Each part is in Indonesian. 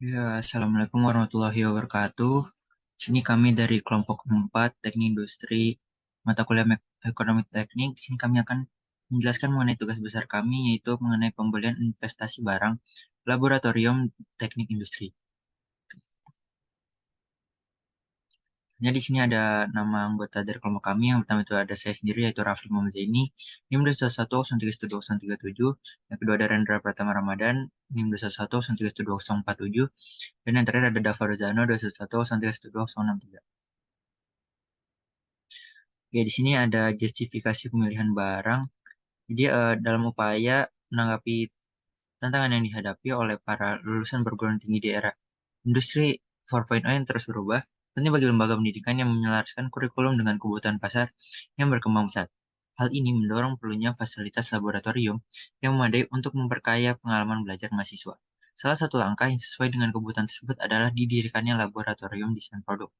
Ya, Assalamualaikum warahmatullahi wabarakatuh. Sini kami dari kelompok 4 Teknik Industri mata kuliah Ekonomi Teknik. Di sini kami akan menjelaskan mengenai tugas besar kami, yaitu mengenai pembelian investasi barang Laboratorium Teknik Industri. Hanya di sini ada nama anggota dari kelompok kami. Yang pertama itu ada saya sendiri, yaitu Rafli Muhammad Zaini, NIM 211031237. Yang kedua ada Rendra Pratama Ramadan, NIM 211031247. Dan yang terakhir ada Dava Rozano 211031263. Oke, di sini ada justifikasi pemilihan barang. Jadi dalam upaya menanggapi tantangan yang dihadapi oleh para lulusan perguruan tinggi di era industri 4.0 yang terus berubah, penting bagi lembaga pendidikan yang menyelaraskan kurikulum dengan kebutuhan pasar yang berkembang pesat. Hal ini mendorong perlunya fasilitas laboratorium yang memadai untuk memperkaya pengalaman belajar mahasiswa. Salah satu langkah yang sesuai dengan kebutuhan tersebut adalah didirikannya laboratorium desain produk.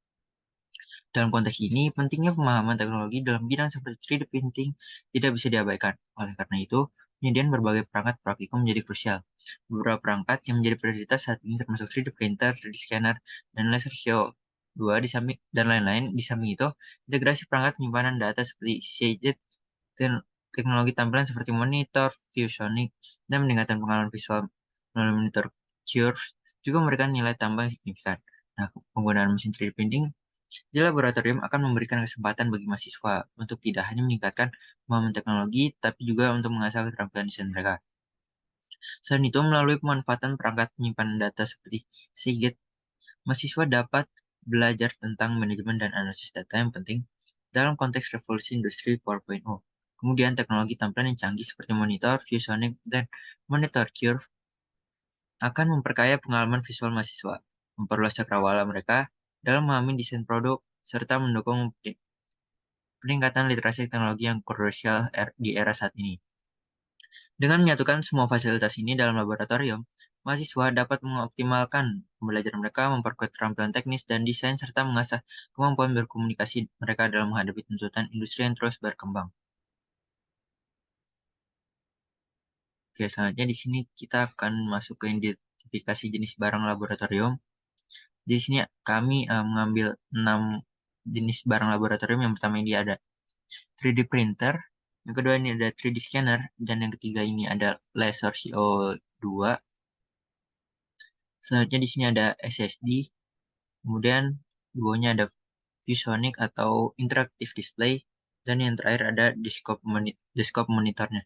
Dalam konteks ini, pentingnya pemahaman teknologi dalam bidang seperti 3D printing tidak bisa diabaikan. Oleh karena itu, penyediaan berbagai perangkat praktikum menjadi krusial. Beberapa perangkat yang menjadi prioritas saat ini termasuk 3D printer, 3D scanner, dan laser CO2 di samping dan lain-lain. Di samping itu, integrasi perangkat penyimpanan data seperti CIJ, teknologi tampilan seperti monitor, ViewSonic, dan meningkatkan pengalaman visual melalui monitor Curves juga memberikan nilai tambah yang signifikan. Nah, penggunaan mesin 3D printing di laboratorium akan memberikan kesempatan bagi mahasiswa untuk tidak hanya meningkatkan pemahaman teknologi, tapi juga untuk mengasah keterampilan desain mereka. Selain itu, melalui pemanfaatan perangkat penyimpanan data seperti Seagate, mahasiswa dapat belajar tentang manajemen dan analisis data yang penting dalam konteks revolusi industri 4.0. Kemudian teknologi tampilan yang canggih seperti monitor, ViewSonic, dan monitor curve akan memperkaya pengalaman visual mahasiswa, memperluas cakrawala mereka dalam memahami desain produk, serta mendukung peningkatan literasi teknologi yang krusial di era saat ini. Dengan menyatukan semua fasilitas ini dalam laboratorium, mahasiswa dapat mengoptimalkan pembelajaran mereka, memperkuat keterampilan teknis dan desain, serta mengasah kemampuan berkomunikasi mereka dalam menghadapi tuntutan industri yang terus berkembang. Oke, selanjutnya di sini kita akan masuk ke identifikasi jenis barang laboratorium. Di sini kami mengambil 6 jenis barang laboratorium. Yang pertama ini ada 3D printer, yang kedua ini ada 3D scanner, dan yang ketiga ini ada laser CO2. Selanjutnya di sini ada SSD, kemudian duanya ada ViewSonic atau interactive display, dan yang terakhir ada desktop monitornya.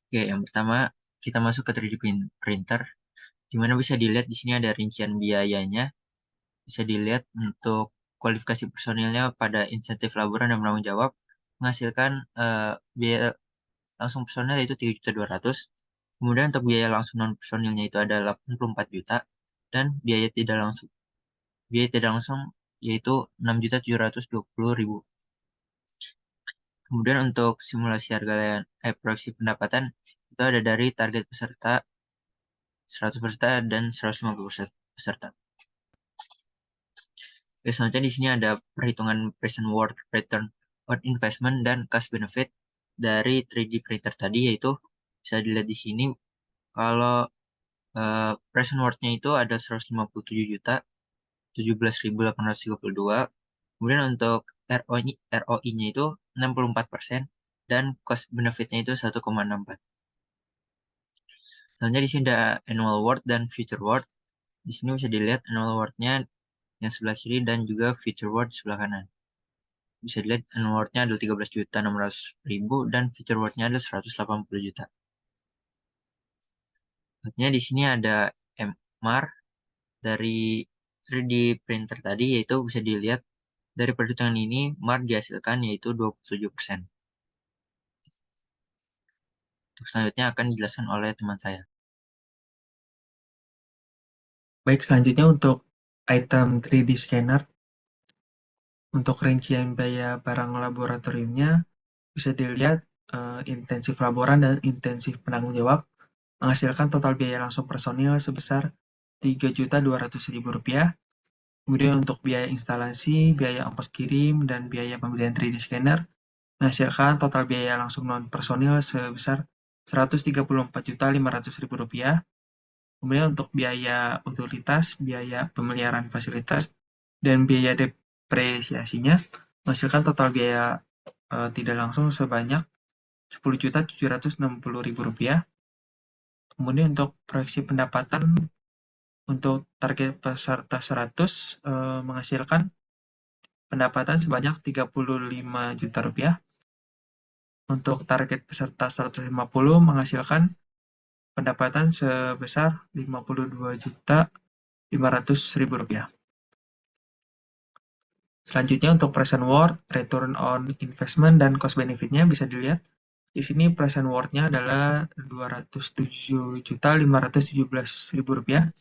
Oke, yang pertama kita masuk ke 3D printer, di mana bisa dilihat di sini ada rincian biayanya. Bisa dilihat untuk kualifikasi personilnya pada insentif laboran dan penanggung jawab menghasilkan biaya langsung personil yaitu 3.200.000. Kemudian untuk biaya langsung non personilnya itu ada 84 juta dan biaya tidak langsung yaitu 6.720.000. Kemudian untuk simulasi harga proyeksi pendapatan itu ada dari target peserta 100 peserta dan 150 peserta. Oke, selanjutnya di sini ada perhitungan present worth return on investment dan cost benefit dari 3D printer tadi, yaitu bisa dilihat di sini kalau present worth-nya itu ada 157 juta 17.832. Kemudian untuk ROI-nya itu 64% dan cost benefit-nya itu 1,64. Selanjutnya di sini ada annual worth dan future worth. Di sini bisa dilihat annual worth-nya yang sebelah kiri dan juga future worth sebelah kanan. Bisa dilihat annual worth-nya adalah 13.600.000 dan future worth-nya adalah 180 juta. Artinya di sini ada MR dari 3D printer tadi, yaitu bisa dilihat dari perhitungan ini MAR dihasilkan yaitu 27%. Untuk selanjutnya akan dijelaskan oleh teman saya. Baik, selanjutnya untuk item 3D scanner, untuk rincian biaya barang laboratoriumnya bisa dilihat intensif laboran dan intensif penanggung jawab menghasilkan total biaya langsung personil sebesar Rp3.200.000. Kemudian untuk biaya instalasi, biaya ongkos kirim, dan biaya pembelian 3D scanner menghasilkan total biaya langsung non personil sebesar Rp134.500.000. Kemudian untuk biaya utilitas, biaya pemeliharaan fasilitas, dan biaya depresiasinya menghasilkan total biaya tidak langsung sebanyak Rp10.760.000. Kemudian untuk proyeksi pendapatan untuk target peserta 100 menghasilkan pendapatan sebanyak Rp35 juta. Untuk target peserta 150 menghasilkan pendapatan sebesar Rp52.500.000. Selanjutnya untuk present worth, return on investment, dan cost benefit-nya bisa dilihat. Di sini present worth-nya adalah Rp207.517.000.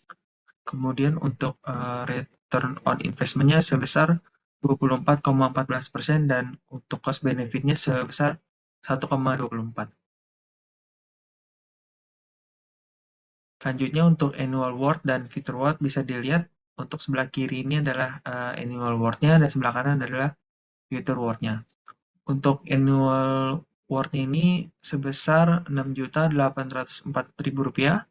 Kemudian untuk return on investment-nya sebesar 24,14% dan untuk cost benefit-nya sebesar 1,24. Selanjutnya untuk annual worth dan future worth bisa dilihat. Untuk sebelah kiri ini adalah annual worth-nya dan sebelah kanan adalah future worth-nya. Untuk annual worth ini sebesar Rp6.804.000.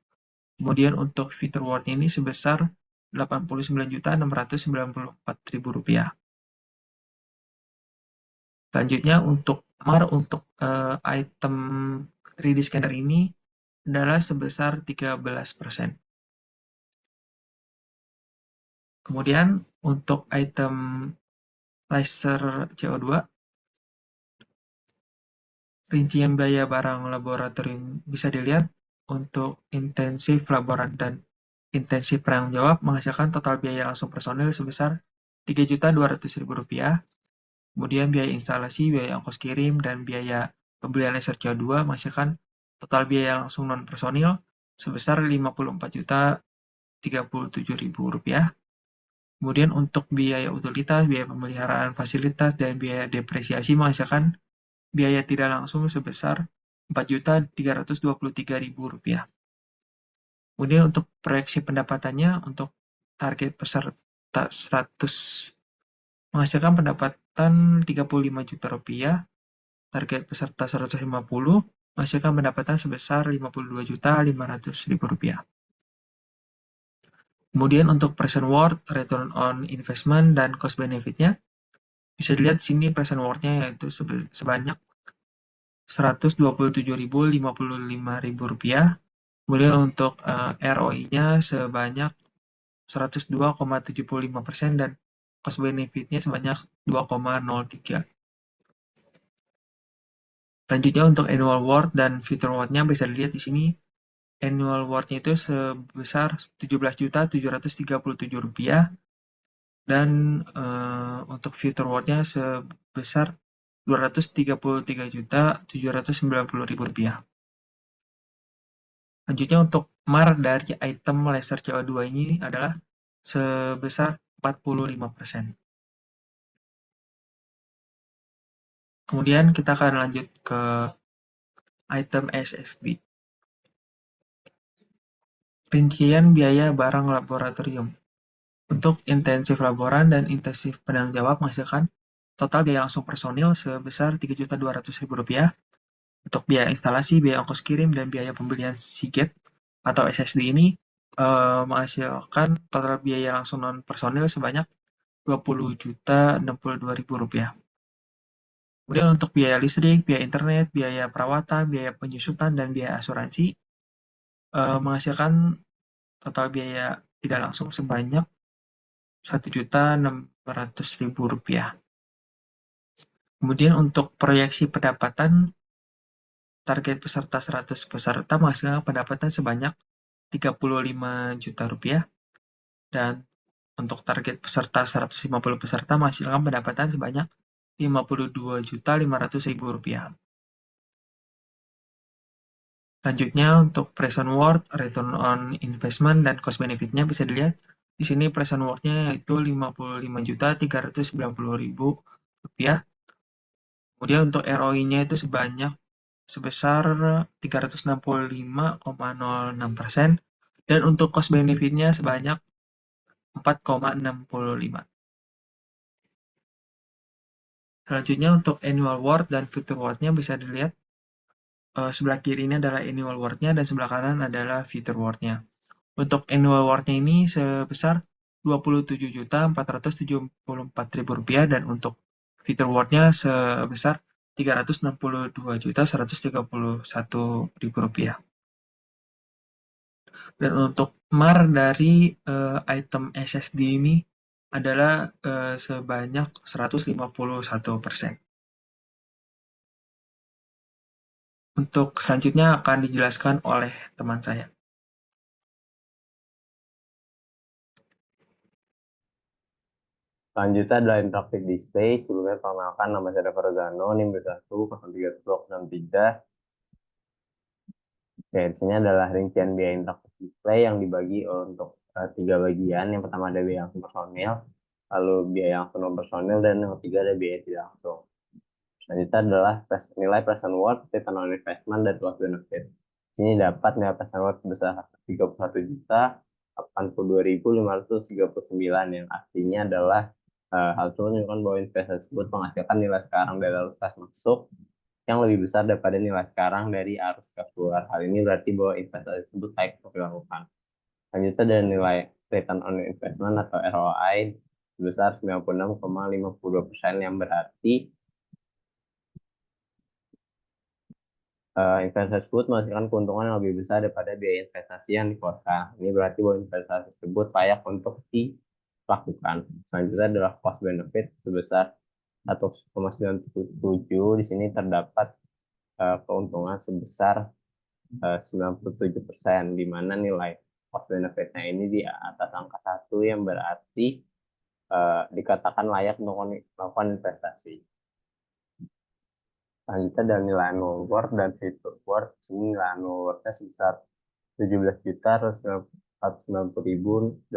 Kemudian untuk future worth ini sebesar Rp89.694.000. Selanjutnya untuk MAR untuk item 3D scanner ini adalah sebesar 13%. Kemudian untuk item laser CO2, rincian biaya barang laboratorium bisa dilihat. Untuk intensif laboran dan intensif penanggung jawab menghasilkan total biaya langsung personil sebesar Rp3.200.000. Kemudian biaya instalasi, biaya ongkos kirim, dan biaya pembelian laser CO2 menghasilkan total biaya langsung non-personil sebesar Rp54.037.000. Kemudian untuk biaya utilitas, biaya pemeliharaan fasilitas, dan biaya depresiasi menghasilkan biaya tidak langsung sebesar Rp4.323.000. Kemudian untuk proyeksi pendapatannya, untuk target peserta 100 menghasilkan pendapatan Rp35 juta, target peserta 150 menghasilkan pendapatan sebesar Rp52.500.000. Kemudian untuk present worth, return on investment, dan cost benefit-nya bisa dilihat di sini present worth-nya yaitu sebanyak Rp127.055.000. Kemudian untuk ROI-nya sebanyak 102,75% dan cost benefit-nya sebanyak 2,03. Selanjutnya untuk annual worth dan future worth-nya bisa dilihat di sini. Annual worth-nya itu sebesar Rp17.737 dan untuk future worth-nya sebesar Rp233.790.000. Selanjutnya untuk MAR dari item laser CO2 ini adalah sebesar 45%. Kemudian kita akan lanjut ke item SSD. Rincian biaya barang laboratorium. Untuk intensif laboran dan intensif penanggung jawab menghasilkan total biaya langsung personil sebesar Rp3.200.000. Untuk biaya instalasi, biaya ongkos kirim, dan biaya pembelian Seagate atau SSD ini menghasilkan total biaya langsung non personil sebanyak Rp20.062.000. Kemudian untuk biaya listrik, biaya internet, biaya perawatan, biaya penyusutan, dan biaya asuransi menghasilkan total biaya tidak langsung sebanyak Rp1.600.000. Kemudian untuk proyeksi pendapatan, target peserta 100 peserta menghasilkan pendapatan sebanyak Rp35 juta. Dan untuk target peserta 150 peserta menghasilkan pendapatan sebanyak Rp52.500.000. Selanjutnya untuk present worth, return on investment, dan cost benefit-nya bisa dilihat. Di sini present worth-nya yaitu Rp55.390.000. Kemudian untuk ROI-nya itu sebesar 365,06% dan untuk cost benefit-nya sebanyak 4,65. Selanjutnya untuk annual worth dan future worth-nya bisa dilihat. Sebelah kiri ini adalah annual worth-nya dan sebelah kanan adalah future worth-nya. Untuk annual award-nya ini sebesar Rp27.474.000 dan untuk feature award-nya sebesar Rp362.131.000. Dan untuk MAR dari item SSD ini adalah sebanyak 151%. Untuk selanjutnya akan dijelaskan oleh teman saya. Selanjutnya adalah interactive display. Sebelumnya perkenalkan, nama saya Fergano, NIM 1 Oke, di sini adalah rincian biaya interaktif display yang dibagi untuk tiga bagian. Yang pertama ada biaya langsung personil, lalu biaya langsung non personil, dan yang ketiga ada biaya tidak langsung. Selanjutnya adalah nilai present worth, return on investment, dan cost benefit. Di sini dapat nilai present worth sebesar 31.082.539 yang artinya adalah hal tersebut menunjukkan bahwa investasi tersebut menghasilkan nilai sekarang dari lalu kas masuk yang lebih besar daripada nilai sekarang dari arus kas keluar. Hal ini berarti bahwa investasi tersebut baik untuk dilakukan. Selanjutnya ada nilai return on investment atau ROI sebesar 96,52% yang berarti investasi tersebut menghasilkan keuntungan yang lebih besar daripada biaya investasi yang dikeluarkan. Ini berarti bahwa investasi tersebut layak untuk dilakukan. Selanjutnya adalah cost benefit sebesar 1,97. Di sini terdapat keuntungan sebesar 97%, di mana nilai cost benefitnya ini di atas angka 1 yang berarti dikatakan layak untuk melakukan investasi. Selanjutnya ada nilai annual worth dan future worth. Ini nilai annual worth-nya sebesar 17.190.082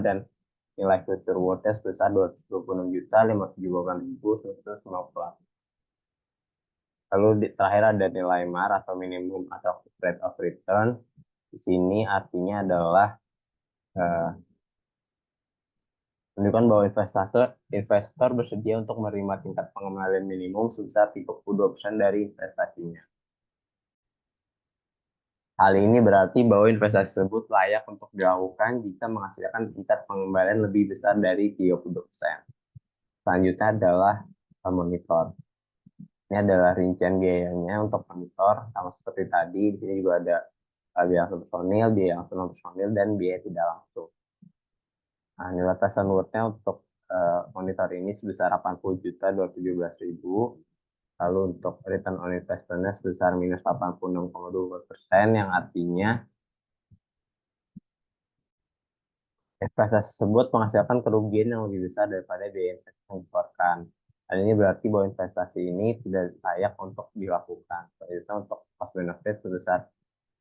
dan nilai future worth-nya sebesar 226.578.950. Lalu terakhir ada nilai MAR atau minimum atau rate of return. Di sini artinya adalah menunjukkan bahwa investor bersedia untuk menerima tingkat pengembalian minimum sebesar 32% dari investasinya. Hal ini berarti bahwa investasi tersebut layak untuk dilakukan jika menghasilkan tingkat pengembalian lebih besar dari 30%. Selanjutnya adalah monitor. Ini adalah rincian biayanya untuk monitor, sama seperti tadi. Di sini juga ada biaya langsung personil, biaya langsung non personil, dan biaya tidak langsung. Nah, nilai present worth-nya untuk monitor ini sebesar 80.217.000. Lalu untuk return on investment-nya sebesar minus 86,2%, yang artinya investasi tersebut menghasilkan kerugian yang lebih besar daripada biaya investasi yang dikeluarkan. Hal ini berarti bahwa investasi ini tidak layak untuk dilakukan. Selanjutnya untuk cost benefit sebesar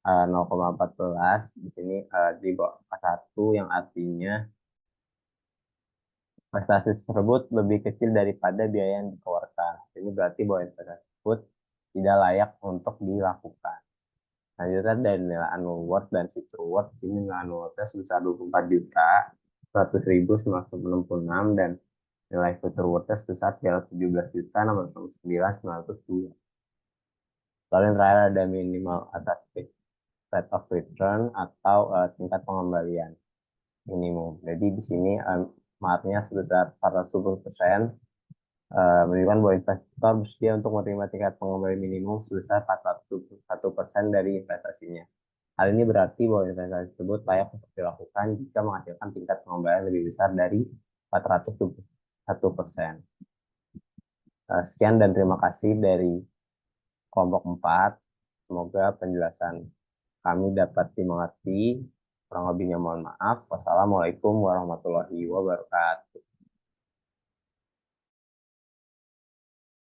0,14. Di sini di bawah angka 1 yang artinya investasi tersebut lebih kecil daripada biaya yang dikeluarkan. Ini berarti bahwa investasi tersebut tidak layak untuk dilakukan. Selanjutnya dari nilai annual worth dan future worth. Ini nilai annual worth sebesar 24.100.966 dan nilai future worth sebesar 317.609.902. Lalu yang terakhir ada minimal attractive rate of return atau tingkat pengembalian minimum. Jadi di sini MAR-nya sebesar 410%, menunjukkan bahwa investor bersedia untuk menerima tingkat pengembalian minimum sebesar 401% dari investasinya. Hal ini berarti bahwa investasi tersebut layak untuk dilakukan jika menghasilkan tingkat pengembalian lebih besar dari 401%. Sekian dan terima kasih dari kelompok 4. Semoga penjelasan kami dapat dimengerti. Kurang lebihnya mohon maaf. Wassalamualaikum warahmatullahi wabarakatuh.